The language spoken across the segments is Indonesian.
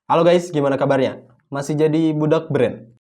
Halo guys, gimana kabarnya? Masih jadi budak brand?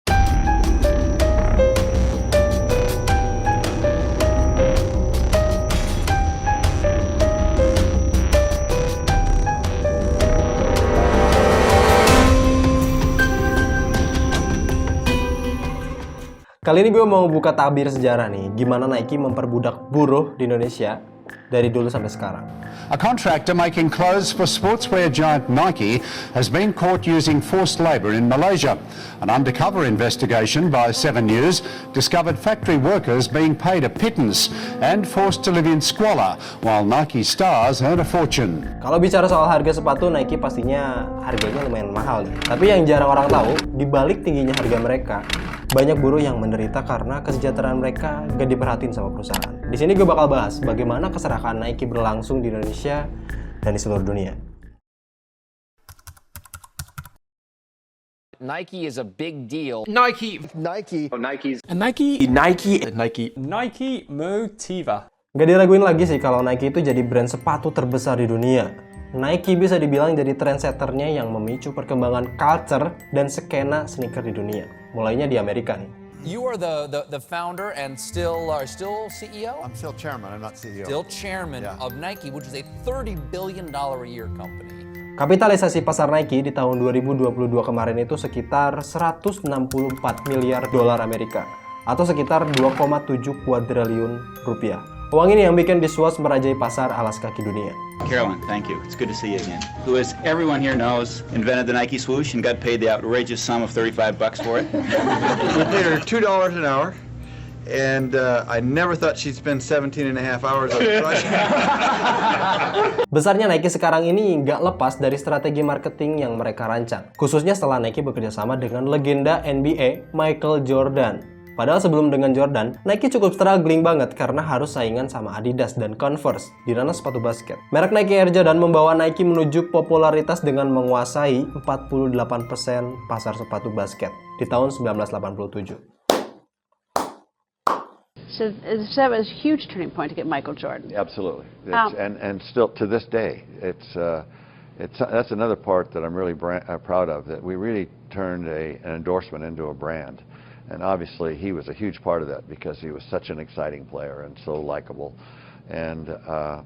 Kali ini gue mau buka tabir sejarah nih, gimana Nike memperbudak buruh di Indonesia dari dulu sampai sekarang. A contractor making clothes for sportswear giant Nike has been caught using forced labor in Malaysia. An undercover investigation by 7 News discovered factory workers being paid a pittance and forced to live in squalor, while Nike stars earn a fortune. Kalau bicara soal harga sepatu, Nike pastinya harganya lumayan mahal nih. Tapi yang jarang orang tahu, di balik tingginya harga mereka, banyak buruh yang menderita karena kesejahteraan mereka gak diperhatiin sama perusahaan. Di sini gue bakal bahas bagaimana keserakaan Nike berlangsung di Indonesia dan di seluruh dunia. Nike is a big deal. Nike Motiva. Gak diraguin lagi sih kalau Nike itu jadi brand sepatu terbesar di dunia. Nike bisa dibilang jadi trendsetternya yang memicu perkembangan culture dan skena sneaker di dunia. Mulainya di Amerika nih. You are the founder and still CEO? I'm still chairman, I'm not CEO. Still chairman of Nike, which is a $30 billion a year company. Kapitalisasi pasar Nike di tahun 2022 kemarin itu sekitar 164 miliar dolar Amerika atau sekitar 2,7 kuadriliun rupiah. Uang ini yang bikin Diswas merajai pasar alas kaki dunia. Carolyn, thank you. It's good to see you again. Who, as everyone here knows, invented the Nike swoosh and got paid the outrageous sum of $35 for it. We paid her $2 an hour, and I never thought she'd spend 17 and a half hours on the project. Besarnya Nike sekarang ini nggak lepas dari strategi marketing yang mereka rancang. Khususnya setelah Nike bekerja sama dengan legenda NBA Michael Jordan. Padahal sebelum dengan Jordan, Nike cukup struggling banget karena harus saingan sama Adidas dan Converse di ranah sepatu basket. Merek Nike Air Jordan membawa Nike menuju popularitas dengan menguasai 48% pasar sepatu basket di tahun 1987. So that was a huge turning point to get Michael Jordan. Absolutely, and still to this day, that's another part that I'm really proud of. That we really turned an endorsement into a brand, and obviously he was a huge part of that because he was such an exciting player and so likable. And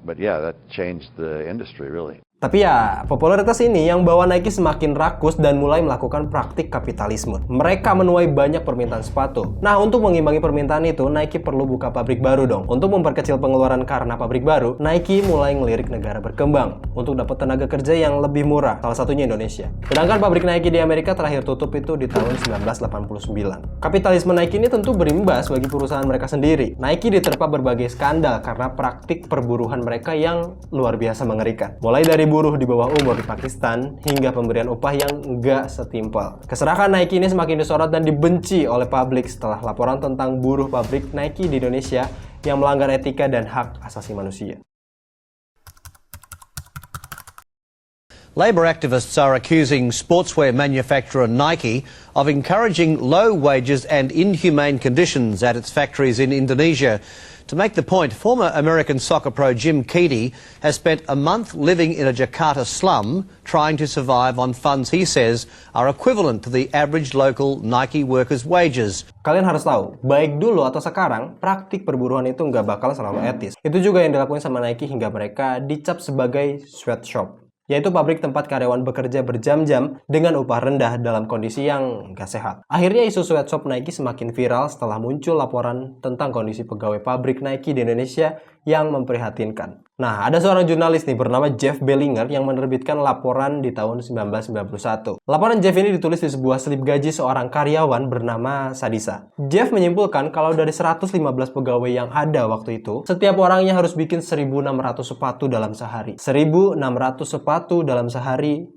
but yeah, that changed the industry really. Tapi ya, popularitas ini yang bawa Nike semakin rakus dan mulai melakukan praktik kapitalisme. Mereka menuai banyak permintaan sepatu. Nah, untuk mengimbangi permintaan itu, Nike perlu buka pabrik baru dong. Untuk memperkecil pengeluaran karena pabrik baru, Nike mulai ngelirik negara berkembang untuk dapat tenaga kerja yang lebih murah, salah satunya Indonesia. Sedangkan pabrik Nike di Amerika terakhir tutup itu di tahun 1989. Kapitalisme Nike ini tentu berimbas bagi perusahaan mereka sendiri. Nike diterpa berbagai skandal karena praktik perburuhan mereka yang luar biasa mengerikan. Mulai dari buruh di bawah umur di Pakistan hingga pemberian upah yang nggak setimpal. Keserakan Nike ini semakin disorot dan dibenci oleh publik setelah laporan tentang buruh pabrik Nike di Indonesia yang melanggar etika dan hak asasi manusia. Labor activists are accusing sportswear manufacturer Nike of encouraging low wages and inhumane conditions at its factories in Indonesia. To make the point, former American soccer pro Jim Keedy has spent a month living in a Jakarta slum trying to survive on funds he says are equivalent to the average local Nike workers' wages. Kalian harus tahu, baik dulu atau sekarang, praktik perburuan itu nggak bakal selalu etis. Itu juga yang dilakukan sama Nike hingga mereka dicap sebagai sweatshop, yaitu pabrik tempat karyawan bekerja berjam-jam dengan upah rendah dalam kondisi yang nggak sehat. Akhirnya isu sweatshop Nike semakin viral setelah muncul laporan tentang kondisi pegawai pabrik Nike di Indonesia yang memprihatinkan. Nah, ada seorang jurnalis nih bernama Jeff Bellinger yang menerbitkan laporan di tahun 1991. Laporan Jeff ini ditulis di sebuah slip gaji seorang karyawan bernama Sadisa. Jeff menyimpulkan kalau dari 115 pegawai yang ada waktu itu, setiap orangnya harus bikin 1.600 sepatu dalam sehari. 1.600 sepatu dalam sehari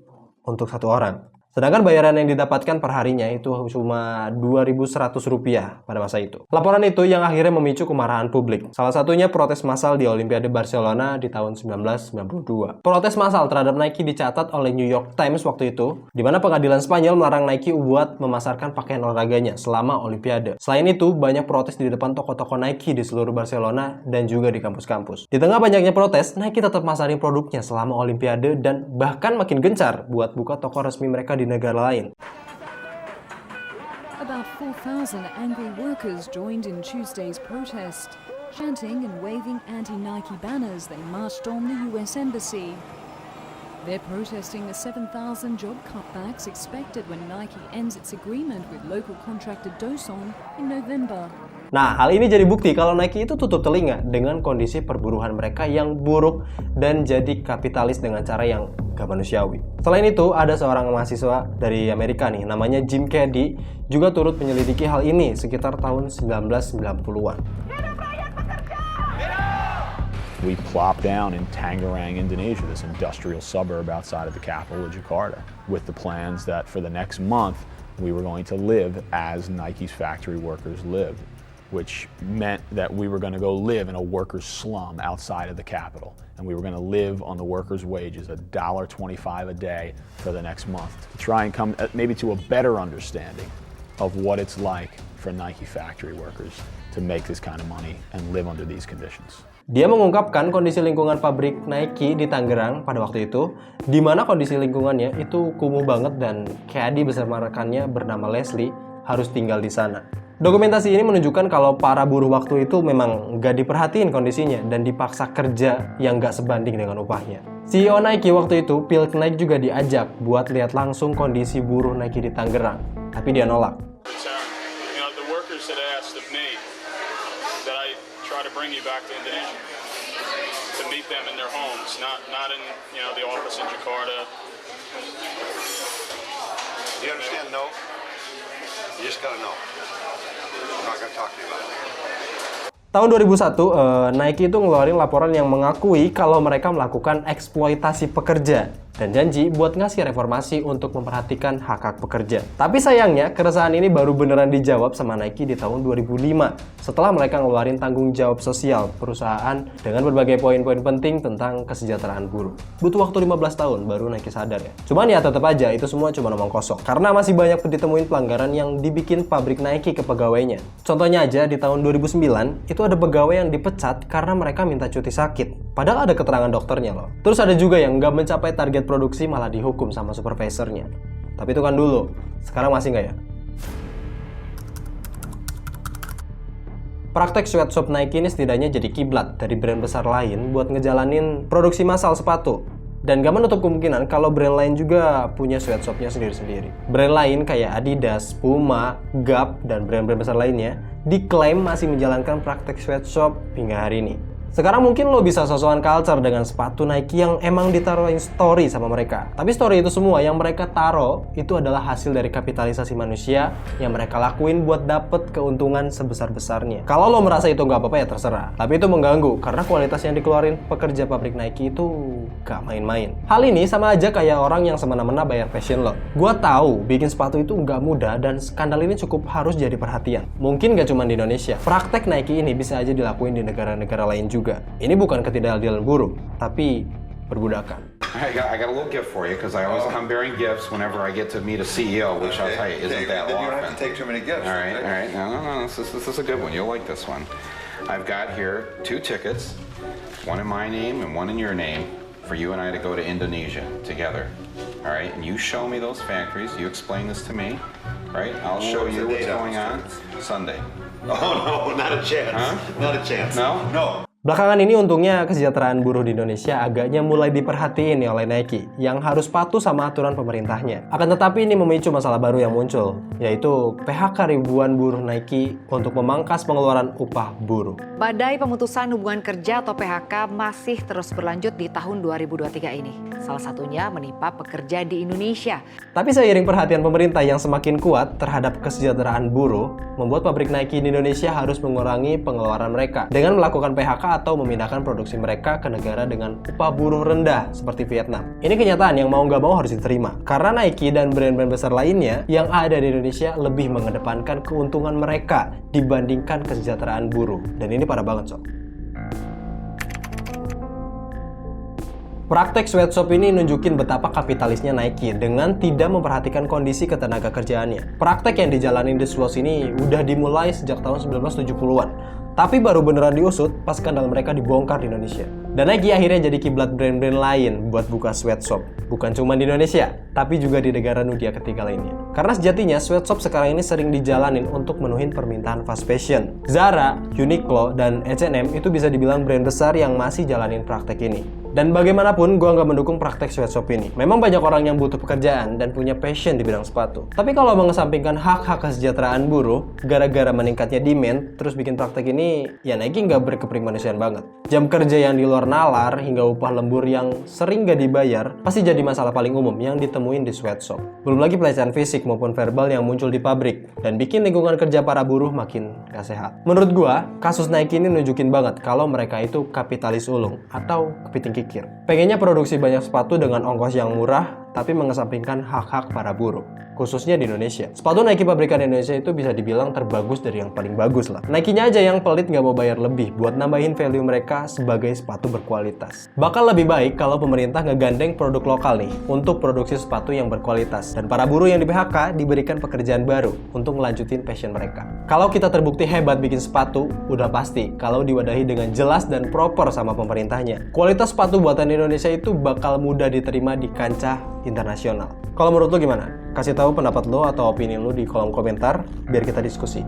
untuk satu orang. Sedangkan bayaran yang didapatkan per harinya itu cuma Rp2.100 pada masa itu. Laporan itu yang akhirnya memicu kemarahan publik. Salah satunya protes massal di Olimpiade Barcelona di tahun 1992. Protes massal terhadap Nike dicatat oleh New York Times waktu itu, di mana pengadilan Spanyol melarang Nike buat memasarkan pakaian olahraganya selama Olimpiade. Selain itu, banyak protes di depan toko-toko Nike di seluruh Barcelona dan juga di kampus-kampus. Di tengah banyaknya protes, Nike tetap masarin produknya selama Olimpiade dan bahkan makin gencar buat buka toko resmi mereka di di negara lain. About 4,000 angry workers joined in Tuesday's protest. Chanting and waving anti-Nike banners, they marched on the US Embassy. They're protesting the 7,000 job cutbacks expected when Nike ends its agreement with local contractor Doson in November. Nah, hal ini jadi bukti kalau Nike itu tutup telinga dengan kondisi perburuhan mereka yang buruk dan jadi kapitalis dengan cara yang gak manusiawi. Selain itu, ada seorang mahasiswa dari Amerika nih, namanya Jim Cady, juga turut menyelidiki hal ini sekitar tahun 1990-an. We plopped down in Tangerang, Indonesia, this industrial suburb outside of the capital of Jakarta, with the plans that for the next month we were going to live as Nike's factory workers lived, which meant that we were going to go live in a workers' slum outside of the capital, and we were going to live on the workers' wages, $1.25 a day for the next month, to try and come maybe to a better understanding of what it's like for Nike factory workers to make this kind of money and live under these conditions. Dia mengungkapkan kondisi lingkungan pabrik Nike di Tangerang pada waktu itu, di mana kondisi lingkungannya itu kumuh banget dan Cady bersama rekannya bernama Leslie harus tinggal di sana. Dokumentasi ini menunjukkan kalau para buruh waktu itu memang nggak diperhatiin kondisinya dan dipaksa kerja yang nggak sebanding dengan upahnya. CEO Nike waktu itu, Phil Knight, juga diajak buat lihat langsung kondisi buruh Nike di Tangerang, tapi dia nolak. Bring you back to Indonesia to meet them in their homes, not in the office in Jakarta. Do you understand? No. You just gotta know. I'm not gonna talk to you about it. Tahun 2001, Nike itu ngeluarin laporan yang mengakui kalau mereka melakukan eksploitasi pekerja dan janji buat ngasih reformasi untuk memperhatikan hak-hak pekerja. Tapi sayangnya, keresahan ini baru beneran dijawab sama Nike di tahun 2005 setelah mereka ngeluarin tanggung jawab sosial perusahaan dengan berbagai poin-poin penting tentang kesejahteraan buruh. Butuh waktu 15 tahun baru Nike sadar ya. Cuman ya tetap aja itu semua cuma omong kosong karena masih banyak ditemuin pelanggaran yang dibikin pabrik Nike ke pegawainya. Contohnya aja di tahun 2009 itu ada pegawai yang dipecat karena mereka minta cuti sakit. Padahal ada keterangan dokternya loh. Terus ada juga yang nggak mencapai target produksi malah dihukum sama supervisornya. Tapi itu kan dulu. Sekarang masih nggak ya? Praktek sweatshop Nike ini setidaknya jadi kiblat dari brand besar lain buat ngejalanin produksi massal sepatu. Dan gak menutup kemungkinan kalau brand lain juga punya sweatshopnya sendiri-sendiri. Brand lain kayak Adidas, Puma, Gap, dan brand-brand besar lainnya diklaim masih menjalankan praktek sweatshop hingga hari ini. Sekarang mungkin lo bisa sosokan culture dengan sepatu Nike yang emang ditaruhin story sama mereka. Tapi story itu semua yang mereka taruh itu adalah hasil dari kapitalisasi manusia yang mereka lakuin buat dapet keuntungan sebesar-besarnya. Kalau lo merasa itu nggak apa-apa ya terserah. Tapi itu mengganggu karena kualitas yang dikeluarin pekerja pabrik Nike itu gak main-main. Hal ini sama aja kayak orang yang semena-mena bayar fashion lo. Gua tahu bikin sepatu itu nggak mudah dan skandal ini cukup harus jadi perhatian. Mungkin gak cuma di Indonesia. Praktek Nike ini bisa aja dilakuin di negara-negara lain juga. Ini bukan ketidakadilan buruh, tapi perbudakan. I got a little gift for you because I'm bearing gifts whenever I get to meet a CEO, which I'll tell you isn't that often. You don't have to take too many gifts. All right. No. This is a good one. You'll like this one. I've got here 2 tickets, one in my name and one in your name, for you and I to go to Indonesia together. All right, and you show me those factories. You explain this to me, right? I'll show you what's going on Sunday. Oh no, not a chance. Huh? Not a chance. No? No. Belakangan ini untungnya kesejahteraan buruh di Indonesia agaknya mulai diperhatiin oleh Nike yang harus patuh sama aturan pemerintahnya. Akan tetapi ini memicu masalah baru yang muncul, yaitu PHK ribuan buruh Nike untuk memangkas pengeluaran upah buruh. Badai pemutusan hubungan kerja atau PHK masih terus berlanjut di tahun 2023 ini. Salah satunya menimpa pekerja di Indonesia. Tapi seiring perhatian pemerintah yang semakin kuat terhadap kesejahteraan buruh, membuat pabrik Nike di Indonesia harus mengurangi pengeluaran mereka dengan melakukan PHK atau memindahkan produksi mereka ke negara dengan upah buruh rendah seperti Vietnam. Ini kenyataan yang mau nggak mau harus diterima karena Nike dan brand-brand besar lainnya yang ada di Indonesia lebih mengedepankan keuntungan mereka dibandingkan kesejahteraan buruh. Dan ini parah banget, Sob. Praktek sweatshop ini nunjukin betapa kapitalisnya Nike dengan tidak memperhatikan kondisi ketenaga kerjaannya. Praktek yang dijalanin The Swoosh ini udah dimulai sejak tahun 1970-an. Tapi baru beneran diusut pas skandal mereka dibongkar di Indonesia. Dan Nike akhirnya jadi kiblat brand-brand lain buat buka sweatshop. Bukan cuma di Indonesia, tapi juga di negara dunia ketiga lainnya. Karena sejatinya sweatshop sekarang ini sering dijalanin untuk menuhin permintaan fast fashion. Zara, Uniqlo, dan H&M itu bisa dibilang brand besar yang masih jalanin praktek ini. Dan bagaimanapun, gue nggak mendukung praktek sweatshop ini. Memang banyak orang yang butuh pekerjaan dan punya passion di bidang sepatu. Tapi kalau mengesampingkan hak-hak kesejahteraan buruh, gara-gara meningkatnya demand, terus bikin praktek ini, ya Nike nggak berkepribadian banget. Jam kerja yang di luar nalar, hingga upah lembur yang sering nggak dibayar, pasti jadi masalah paling umum yang ditemuin di sweatshop. Belum lagi pelecehan fisik maupun verbal yang muncul di pabrik, dan bikin lingkungan kerja para buruh makin nggak sehat. Menurut gue, kasus Nike ini nunjukin banget kalau mereka itu kapitalis ulung, atau kepiting kikir. Pengennya produksi banyak sepatu dengan ongkos yang murah, tapi mengesampingkan hak-hak para buruh, khususnya di Indonesia. Sepatu Nike pabrikan Indonesia itu bisa dibilang terbagus dari yang paling bagus lah. Nike-nya aja yang pelit nggak mau bayar lebih buat nambahin value mereka sebagai sepatu berkualitas. Bakal lebih baik kalau pemerintah ngegandeng produk lokal nih untuk produksi sepatu yang berkualitas, dan para buruh yang di PHK diberikan pekerjaan baru untuk ngelanjutin passion mereka. Kalau kita terbukti hebat bikin sepatu, udah pasti kalau diwadahi dengan jelas dan proper sama pemerintahnya, kualitas sepatu buatan Indonesia itu bakal mudah diterima di kancah internasional. Kalau menurut lo gimana? Kasih tahu pendapat lo atau opini lo di kolom komentar biar kita diskusi.